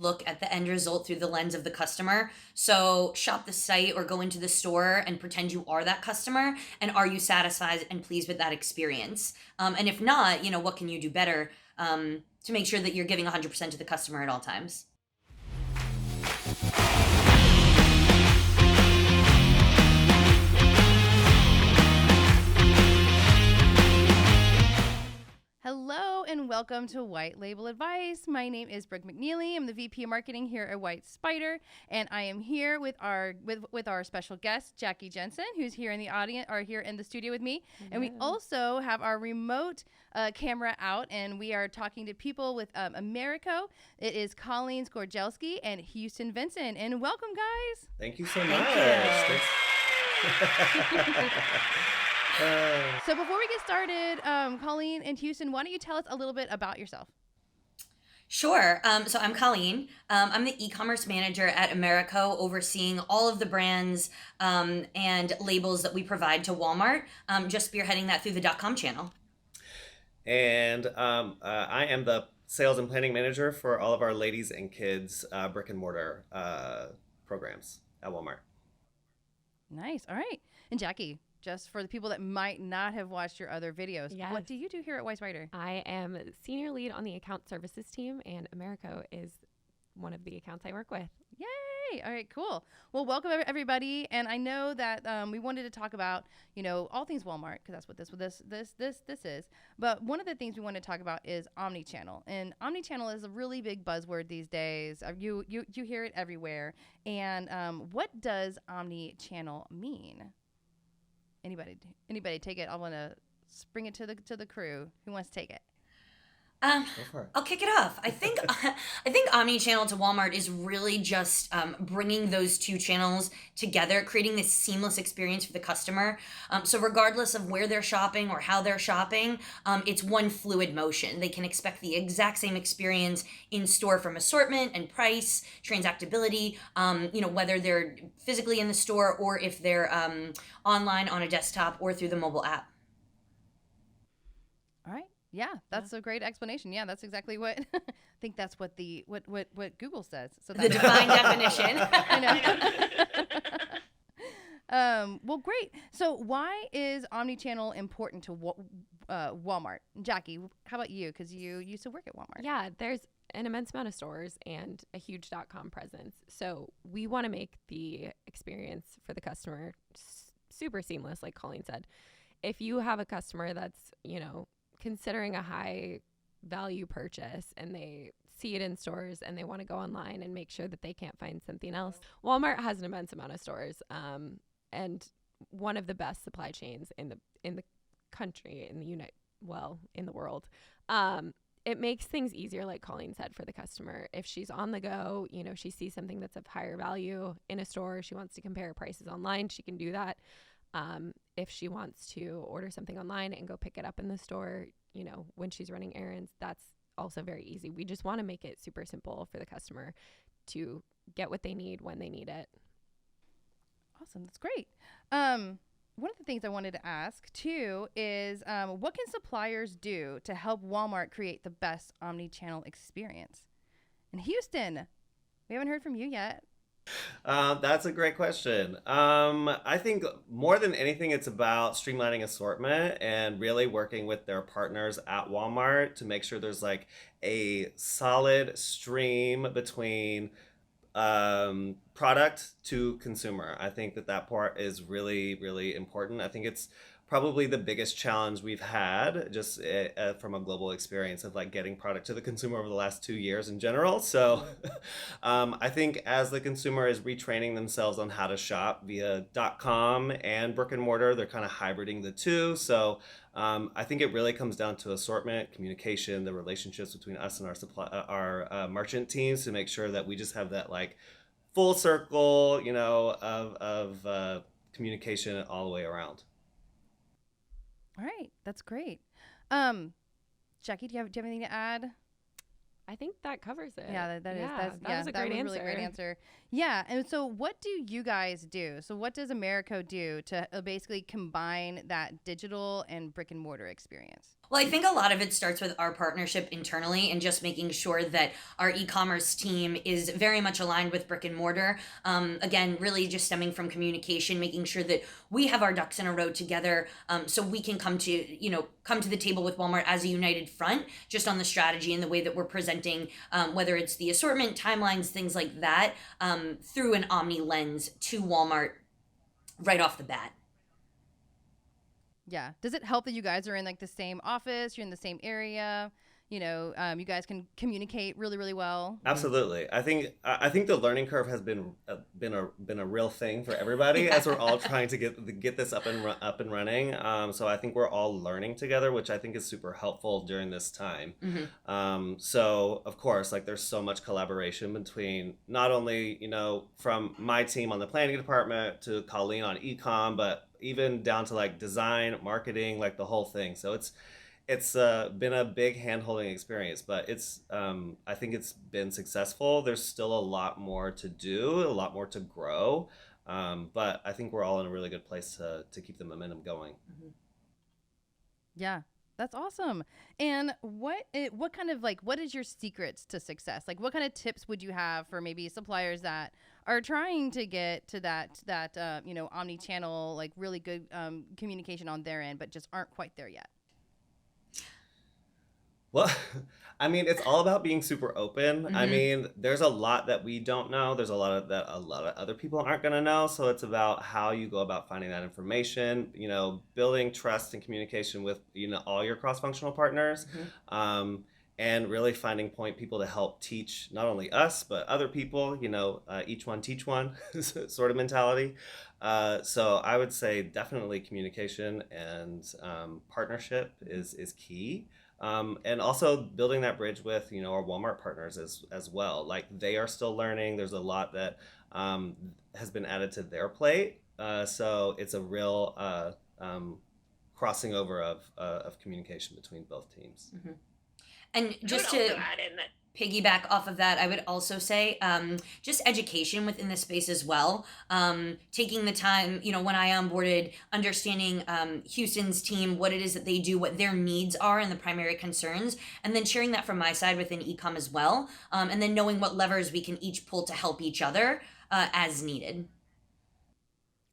look at the end result through the lens of the customer. So shop the site or go into the store and pretend you are that customer. And are you satisfied and pleased with that experience? And if not, what can you do better to make sure that you're giving 100% to the customer at all times? Hello and welcome to Whyte Label Advice. My name is Brooke McNeely. I'm the VP of Marketing here at WhyteSpyder, and I am here with our special guest Jackie Jensen, who's here in the audience or here in the studio with me. Hello. And we also have our remote camera out, and we are talking to people with AmeriCo. It is Colleen Zgorzelski and Houston Vinson, and welcome, guys. Thank you so much. So before we get started, Colleen and Houston, why don't you tell us a little bit about yourself? Sure. So I'm Colleen. I'm the e-commerce manager at AmeriCo, overseeing all of the brands and labels that we provide to Walmart, just spearheading that through the .com channel. And I am the sales and planning manager for all of our ladies and kids brick-and-mortar programs at Walmart. Nice. All right. And Jackie, just for the people that might not have watched your other videos, yes. What do you do here at WhyteSpyder? I am senior lead on the account services team, and AmeriCo is one of the accounts I work with. Yay! All right, cool. Well, welcome everybody. And I know that we wanted to talk about, all things Walmart, because that's what this is. But one of the things we want to talk about is omnichannel. And omnichannel is a really big buzzword these days. You hear it everywhere. And what does omnichannel mean? Anybody take it? I want to bring it to the crew. Who wants to take it? I'll kick it off. I think omnichannel to Walmart is really just bringing those two channels together, creating this seamless experience for the customer. So regardless of where they're shopping or how they're shopping, it's one fluid motion. They can expect the exact same experience in store from assortment and price, transactability, whether they're physically in the store or if they're online on a desktop or through the mobile app. All right. Yeah, that's a great explanation. Yeah, that's exactly what I think. That's what what Google says. So that's the defined definition. I know. Well, great. So, why is omnichannel important to Walmart? Jackie, how about you? Because you used to work at Walmart. Yeah, there's an immense amount of stores and a huge .com presence. So we want to make the experience for the customer super seamless, like Colleen said. If you have a customer that's considering a high value purchase and they see it in stores and they want to go online and make sure that they can't find something else. Walmart has an immense amount of stores and one of the best supply chains in the country, in the world. It makes things easier, like Colleen said, for the customer. If she's on the go, she sees something that's of higher value in a store, she wants to compare prices online, she can do that. If she wants to order something online and go pick it up in the store, when she's running errands, that's also very easy. We just want to make it super simple for the customer to get what they need when they need it. Awesome. That's great. One of the things I wanted to ask too is what can suppliers do to help Walmart create the best omni-channel experience? And Houston, we haven't heard from you yet. That's a great question. I think more than anything, it's about streamlining assortment and really working with their partners at Walmart to make sure there's like a solid stream between product to consumer. I think that part is really, really important. I think it's probably the biggest challenge we've had just from a global experience of like getting product to the consumer over the last 2 years in general. So I think as the consumer is retraining themselves on how to shop via .com and brick and mortar, they're kind of hybriding the two. So I think it really comes down to assortment, communication, the relationships between us and our merchant teams to make sure that we just have that like full circle, of communication all the way around. All right, that's great. Jackie, do you have anything to add? I think that covers it. Yeah, that was a really great answer. Yeah, and so what do you guys do? So what does AmeriCo do to basically combine that digital and brick and mortar experience? Well, I think a lot of it starts with our partnership internally and just making sure that our e-commerce team is very much aligned with brick and mortar. Again, really just stemming from communication, making sure that we have our ducks in a row together, so we can come to the table with Walmart as a united front, just on the strategy and the way that we're presenting, whether it's the assortment, timelines, things like that, through an omni lens to Walmart right off the bat. Yeah. Does it help that you guys are in like the same office? You're in the same area. You know, you guys can communicate really, really well. Absolutely. I think the learning curve has been a real thing for everybody as we're all trying to get this up and running. So I think we're all learning together, which I think is super helpful during this time. So of course, like there's so much collaboration between not only, from my team on the planning department to Colleen on e-com, but even down to like design, marketing, like the whole thing. So it's been a big hand-holding experience, but I think it's been successful. There's still a lot more to do, a lot more to grow, but I think we're all in a really good place to keep the momentum going. Yeah, that's awesome. And what is your secrets to success? Like, what kind of tips would you have for maybe suppliers that are trying to get to that omni-channel, like really good communication on their end, but just aren't quite there yet? Well, I mean, it's all about being super open. I mean, there's a lot that we don't know. There's a lot of other people aren't going to know. So it's about how you go about finding that information, building trust and communication with, all your cross-functional partners, and really finding point people to help teach not only us, but other people, each one teach one sort of mentality. So I would say definitely communication and partnership is key. And also building that bridge with, our Walmart partners as well. Like they are still learning. There's a lot that has been added to their plate. So it's a real crossing over of communication between both teams. And just to add in that, piggyback off of that, I would also say just education within the space as well. Taking the time, when I onboarded, understanding Houston's team, what it is that they do, what their needs are and the primary concerns, and then sharing that from my side within ecom as well. And then knowing what levers we can each pull to help each other as needed.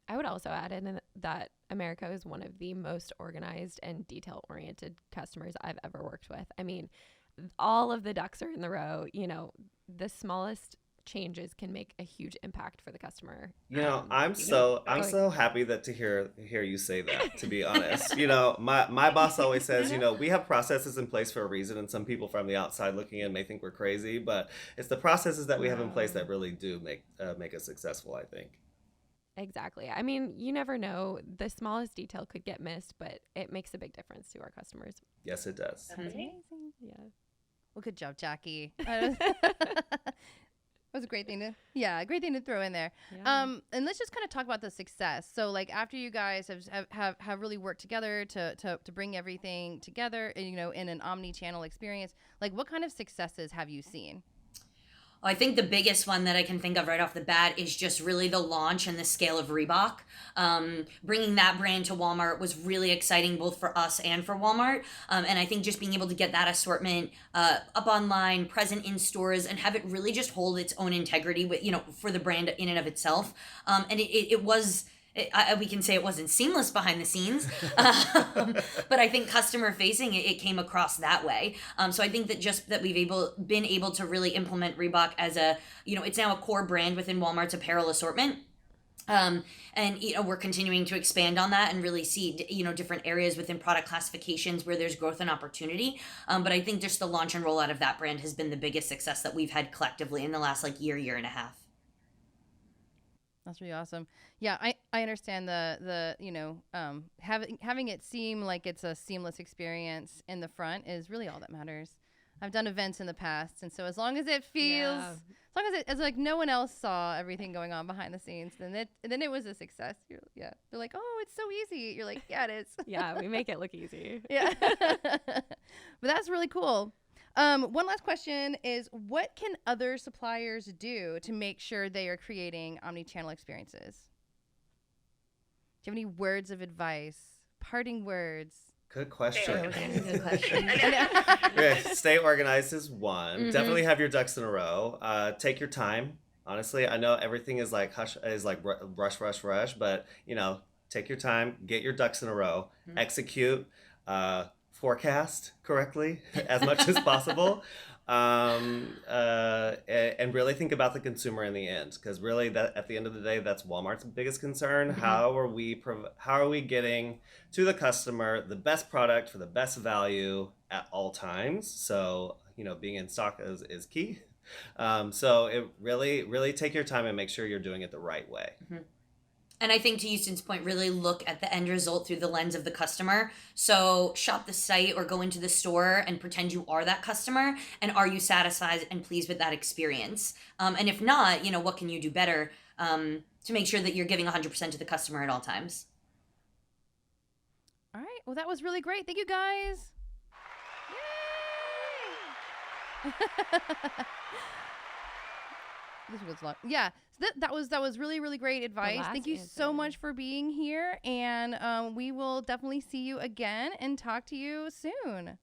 I would also add in that AmeriCo is one of the most organized and detail-oriented customers I've ever worked with. I mean, all of the ducks are in the row. The smallest changes can make a huge impact for the customer. I'm so happy to hear you say that, to be honest. My boss always says, we have processes in place for a reason, and some people from the outside looking in may think we're crazy, but it's the processes that we have in place that really do make us successful, I think. Exactly. I mean, you never know. The smallest detail could get missed, but it makes a big difference to our customers. Yes, it does. That's amazing. Yeah. Well, good job, Jackie. That was a great thing to throw in there. Yeah. And let's just kind of talk about the success. So like after you guys have really worked together to bring everything together, in an omni-channel experience, like what kind of successes have you seen? I think the biggest one that I can think of right off the bat is just really the launch and the scale of Reebok. Bringing that brand to Walmart was really exciting, both for us and for Walmart. And I think just being able to get that assortment up online, present in stores, and have it really just hold its own integrity with, for the brand in and of itself. And it was... we can say it wasn't seamless behind the scenes, but I think customer facing, it came across that way. So I think that just that we've been able to really implement Reebok as it's now a core brand within Walmart's apparel assortment. And we're continuing to expand on that and really see different areas within product classifications where there's growth and opportunity. But I think just the launch and rollout of that brand has been the biggest success that we've had collectively in the last year and a half. That's really awesome. Yeah, I understand the having it seem like it's a seamless experience in the front is really all that matters. I've done events in the past, and so as long as it feels, as long as it's like no one else saw everything going on behind the scenes, then it was a success. They're like, oh, it's so easy. You're like, yeah, it is. Yeah, we make it look easy. Yeah, but that's really cool. One last question is, what can other suppliers do to make sure they are creating omni-channel experiences? Do you have any words of advice, parting words? Good question. Good question. Okay, stay organized is one. Mhm. Definitely have your ducks in a row. Take your time. Honestly, I know everything is like rush, but take your time, get your ducks in a row, Mhm. execute, forecast correctly as much as possible, and really think about the consumer in the end, because really, that at the end of the day, that's Walmart's biggest concern. Mhm. How are we getting to the customer the best product for the best value at all times? So being in stock is key. So it really take your time and make sure you're doing it the right way. Mhm. And I think, to Houston's point, really look at the end result through the lens of the customer. So shop the site or go into the store and pretend you are that customer. And are you satisfied and pleased with that experience? And if not, what can you do better to make sure that you're giving 100% to the customer at all times? All right. Well, that was really great. Thank you, guys. Yay! This was long. Yeah, so that was really, really great advice. last Thank you so answer. much for being here, and we will definitely see you again and talk to you soon.